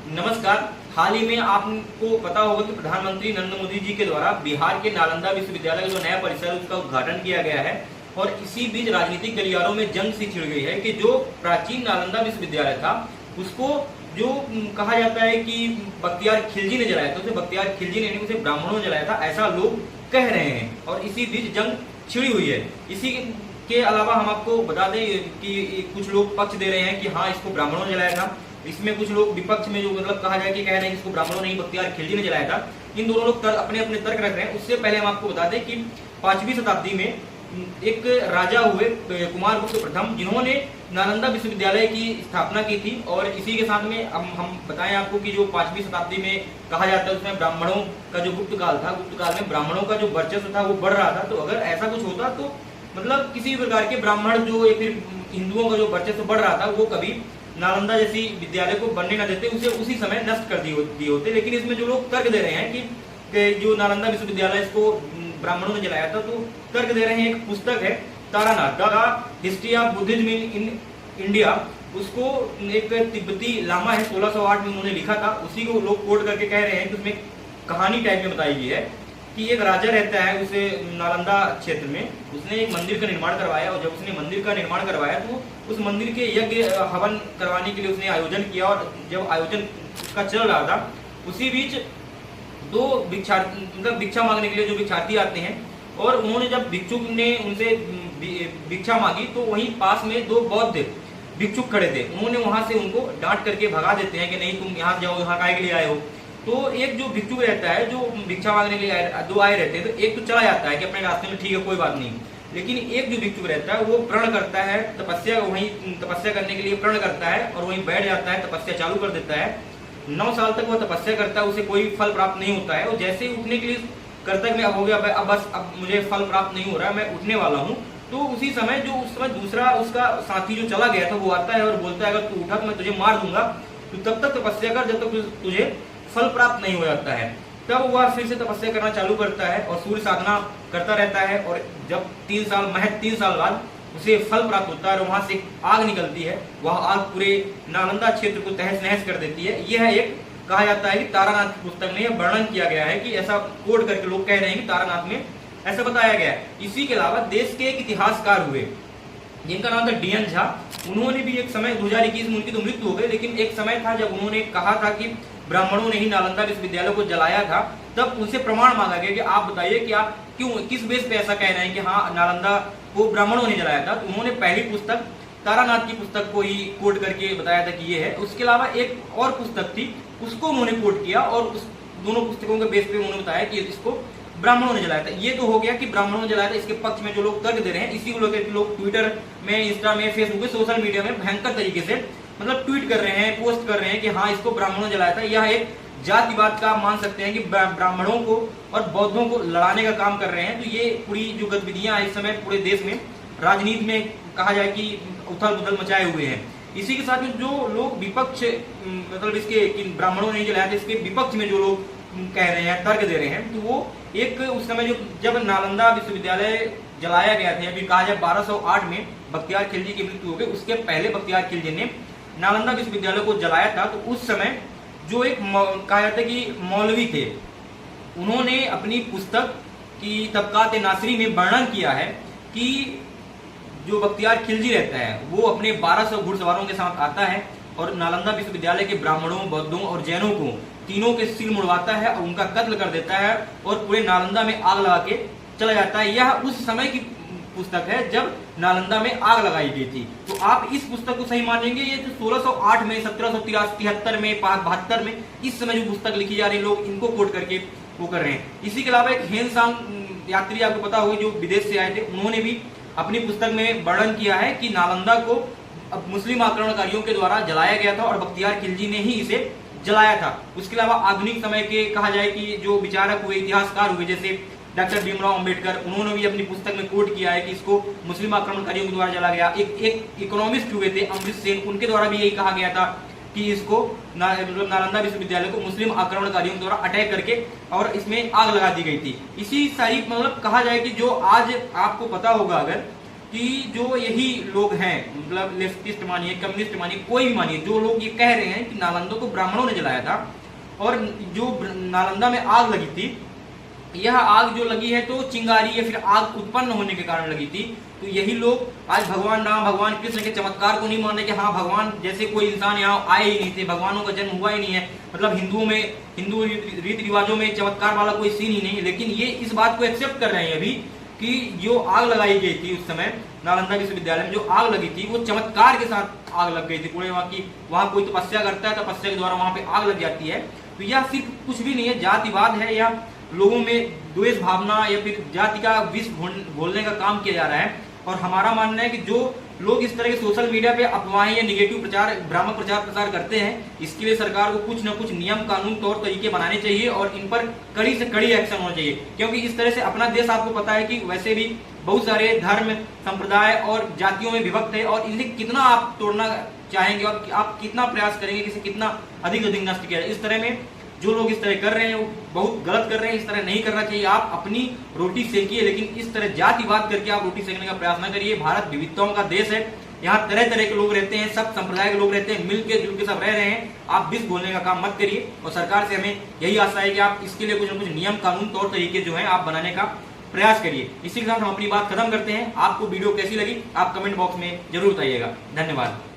नमस्कार। हाल ही में आपको पता होगा कि प्रधानमंत्री नरेंद्र मोदी जी के द्वारा बिहार के नालंदा विश्वविद्यालय का जो नया परिसर है उसका उद्घाटन किया गया है और इसी बीच राजनीतिक गलियारों में जंग सी छिड़ गई है कि जो प्राचीन नालंदा विश्वविद्यालय था उसको जो कहा जाता है कि बख्तियार खिलजी ने जलाया था, उसे बख्तियार खिलजी ने नहीं, उसे ब्राह्मणों ने जलाया था, ऐसा लोग कह रहे हैं और इसी बीच जंग छिड़ी हुई है। इसी के अलावा हम आपको बता दें कि कुछ लोग पक्ष दे रहे हैं कि हाँ इसको ब्राह्मणों ने जलाया था, इसमें कुछ लोग विपक्ष में जो मतलब कहा जाए कि कह रहे हैं इसको ब्राह्मणों ने बख्तियार खिलजी ने जलाया था। इन दोनों लोग अपने अपने तर्क रख रहे हैं। उससे पहले हम आपको बता दें कि 5वीं शताब्दी में एक राजा हुए कुमारगुप्त प्रथम, जिन्होंने नालंदा विश्वविद्यालय की स्थापना की थी और इसी के साथ में हम बताएं आपको कि जो 5वीं शताब्दी में कहा जाता है उसमें ब्राह्मणों का जो गुप्त काल था, गुप्त काल में ब्राह्मणों का जो वर्चस्व था वो बढ़ रहा था। तो अगर ऐसा कुछ होता तो मतलब किसी भी प्रकार के ब्राह्मण जो या फिर हिंदुओं का जो वर्चस्व बढ़ रहा था वो कभी नालंदा जैसी विद्यालय को बनने न देते, उसे उसी समय नष्ट कर दिए होते। लेकिन इसमें जो लोग तर्क दे रहे हैं कि जो नालंदा विश्वविद्यालय इसको ब्राह्मणों ने जलाया था, तो तर्क दे रहे हैं। एक पुस्तक है Taranath the history of Buddhism in India, उसको एक तिब्बती लामा है 1608 में उन्होंने लिखा था, उसी को लोग कोट करके कह रहे हैं कि उसमें कहानी टाइप में बताई गई है कि एक राजा रहता है उसे नालंदा क्षेत्र में, उसने एक मंदिर का निर्माण करवाया और जब उसने मंदिर का निर्माण करवाया तो उस मंदिर के यज्ञ हवन करवाने के लिए उसने आयोजन किया और जब आयोजन का चल रहा था उसी बीच दो भिक्षा मांगने के लिए जो भिक्षार्थी आते हैं और उन्होंने जब भिक्षुक ने उनसे भिक्षा मांगी तो वहीं पास में दो बौद्ध भिक्षुक खड़े थे। उन्होंने वहां से उनको डांट करके भगा देते हैं कि नहीं तुम यहाँ जाओ, यहाँ काहे के लिए आए हो। तो एक जो भिक्षुक रहता है जो भिक्षा मांगने के लिए दो आए रहते हैं, तो एक तो चला जाता है कि अपने रास्ते में ठीक है कोई बात नहीं, लेकिन एक जो भिक्षुक रहता है वो प्रण करता है, तपस्या वहीं तपस्या करने के लिए प्रण करता है और वहीं बैठ जाता है, तपस्या चालू कर देता है। 9 साल तक वह तपस्या करता है, उसे कोई फल प्राप्त नहीं होता है और जैसे ही उठने के लिए करता है मैं अब हो गया, अब मुझे फल प्राप्त नहीं हो रहा है, मैं उठने वाला हूँ, तो उसी समय जो उस समय दूसरा उसका साथी जो चला गया था वो आता है और बोलता है अगर तू उठा तो मैं तुझे मार दूंगा, तो तब तक तपस्या कर जब तक तुझे फल प्राप्त नहीं हो जाता है। तब वह फिर से तपस्या करना चालू करता है और सूर्य साधना करता रहता है और जब 3 साल बाद उसे फल प्राप्त होता है और वहां से आग निकलती है, वह आग पूरे नालंदा क्षेत्र को तहस नहस कर देती है। यह एक कहा जाता है कि तारानाथ की पुस्तक में यह वर्णन किया गया है कि ऐसा कोड करके लोग कह रहे हैं कि तारानाथ में ऐसा बताया गया है। इसी के अलावा देश के एक इतिहासकार हुए जिनका नाम था डीएन झा, उन्होंने भी एक समय 2021 में उनकी तो मृत्यु हो गई, लेकिन एक समय था जब उन्होंने कहा था कि ब्राह्मणों ने ही नालंदा विश्वविद्यालय को जलाया था। तब उनसे प्रमाण मांगा गया कि आप बताइए कि आप क्यों किस बेस पे ऐसा कह रहे हैं कि हाँ नालंदा को ब्राह्मणों ने जलाया था। तो उन्होंने पहली पुस्तक तारानाथ की पुस्तक को ही कोट करके बताया था कि ये है। उसके अलावा एक और पुस्तक थी उसको उन्होंने कोट किया और उस दोनों पुस्तकों के बेस पे उन्होंने बताया कि इसको ब्राह्मणों ने जलाया था। ये तो हो गया कि ब्राह्मणों ने जलाया था, इसके पक्ष में जो लोग तर्क दे रहे हैं इसी को लेकर के लोग ट्विटर में, इंस्टा में, फेसबुक में, सोशल मीडिया में भयंकर तरीके से मतलब ट्वीट कर रहे हैं, पोस्ट कर रहे हैं कि हाँ इसको ब्राह्मणों ने जलाया था। यह एक जातिवाद का मान सकते हैं कि ब्राह्मणों को और बौद्धों को लड़ाने का काम कर रहे हैं। तो ये पूरी जो गतिविधियां इस समय पूरे देश में राजनीति में कहा जाए कि उथल पुथल मचाए हुए हैं। इसी के साथ में जो लोग विपक्ष मतलब इसके ब्राह्मणों ने जलाया था इसके विपक्ष में जो लोग कह रहे हैं, तर्क दे रहे हैं, तो वो एक उस समय जो जब नालंदा विश्वविद्यालय जलाया गया था, अभी कहा जाए 1208 में बख्तियार खिलजी की मृत्यु हो गई, उसके पहले बख्तियार खिलजी ने नालंदा विश्वविद्यालय को जलाया था। तो उस समय जो एक कहा जाता है कि मौलवी थे, उन्होंने अपनी पुस्तक की तबकात नासरी में वर्णन किया है कि जो बख्तियार खिलजी रहता है वो अपने 1200 घुड़सवारों के साथ आता है और नालंदा विश्वविद्यालय के ब्राह्मणों, बौद्धों और जैनों को तीनों के सिर मुड़वाता है और उनका कत्ल कर देता है और पूरे नालंदा में आग लगा के चला जाता है। यह उस समय की पुस्तक है जब नालंदा में आग लगाई गई थी। तो आप इस पुस्तक को सही मानेंगे? ये तो 1608 में, 1773 में, 72 में इस समय जो पुस्तक लिखी जा रही है लोग इनको कोट करके वो कर रहे हैं। इसी के अलावा एक हेनसांग यात्री आपको पता होगा जो विदेश से आए थे, उन्होंने भी अपनी पुस्तक में वर्णन किया है कि नालंदा को अब मुस्लिम आक्रमणकारियों के द्वारा जलाया गया था और बख्तियार खिलजी ने ही इसे जलाया था। उसके अलावा आधुनिक समय के कहा जाए कि जो विचारक हुए, इतिहासकार हुए, जैसे डॉक्टर भीमराव अंबेडकर, उन्होंने भी अपनी पुस्तक में कोट किया है कि इसको मुस्लिम आक्रमणकारियों के द्वारा जला गया। एक इकोनॉमिस्ट हुए थे अमृत सेन, उनके द्वारा भी यही कहा गया था कि इसको नालंदा विश्वविद्यालय को मुस्लिम आक्रमणकारियों द्वारा अटैक करके और इसमें आग लगा दी गई थी। इसी सारी मतलब कहा जाए कि जो आज आपको पता होगा अगर कि जो यही लोग हैं, मतलब लेफ्टिस्ट मानिए, कम्युनिस्ट मानिए, कोई भी मानिए, जो लोग ये कह रहे हैं कि नालंदा को ब्राह्मणों ने जलाया था और जो नालंदा में आग लगी थी, यह आग जो लगी है तो चिंगारी या फिर आग उत्पन्न होने के कारण लगी थी। तो यही लोग आज भगवान राम, भगवान कृष्ण के चमत्कार को नहीं मान रहे कि हाँ भगवान जैसे कोई इंसान यहाँ आए ही नहीं थे, भगवानों का जन्म हुआ ही नहीं है, मतलब हिंदू रीति रिवाजों में चमत्कार वाला कोई सीन ही नहीं है। लेकिन ये इस बात को एक्सेप्ट कर रहे हैं अभी कि जो आग लगाई गई थी उस समय नालंदा विश्वविद्यालय में जो आग लगी थी वो चमत्कार के साथ आग लग गई थी। पूरे वहाँ कोई तपस्या करता है, तपस्या के द्वारा वहां पे आग लग जाती है। तो यह सिर्फ कुछ भी नहीं है, जातिवाद है या लोगों में द्वेष भावना या फिर जाति का विष घोलने का काम किया जा रहा है। और हमारा मानना है कि जो लोग इस तरह के सोशल मीडिया पे अफवाहें या निगेटिव प्रचार, भ्रामक प्रचार प्रसार करते हैं, इसके लिए सरकार को कुछ न कुछ नियम, कानून, तौर तरीके बनाने चाहिए और इन पर कड़ी से कड़ी एक्शन होना चाहिए। क्योंकि इस तरह से अपना देश आपको पता है कि वैसे भी बहुत सारे धर्म, संप्रदाय और जातियों में विभक्त है और इन्हें कितना आप तोड़ना चाहेंगे और आप कितना प्रयास करेंगे कि इसे कितना अधिक नष्ट किया जाए। इस तरह में जो लोग इस तरह कर रहे हैं वो बहुत गलत कर रहे हैं, इस तरह नहीं करना चाहिए। आप अपनी रोटी सेकिए, लेकिन इस तरह जातिवाद करके आप रोटी सेकने का प्रयास न करिए। भारत विविधताओं का देश है, यहाँ तरह तरह के लोग रहते हैं, सब संप्रदाय के लोग रहते हैं, मिलके जुल के सब रह रहे हैं। आप विष घोलने का काम मत करिए और सरकार से हमें यही आशा है कि आप इसके लिए कुछ न कुछ नियम, कानून, तौर तरीके जो है आप बनाने का प्रयास करिए। इसी के साथ हम अपनी बात खत्म करते हैं। आपको वीडियो कैसी लगी आप कमेंट बॉक्स में जरूर बताइएगा। धन्यवाद।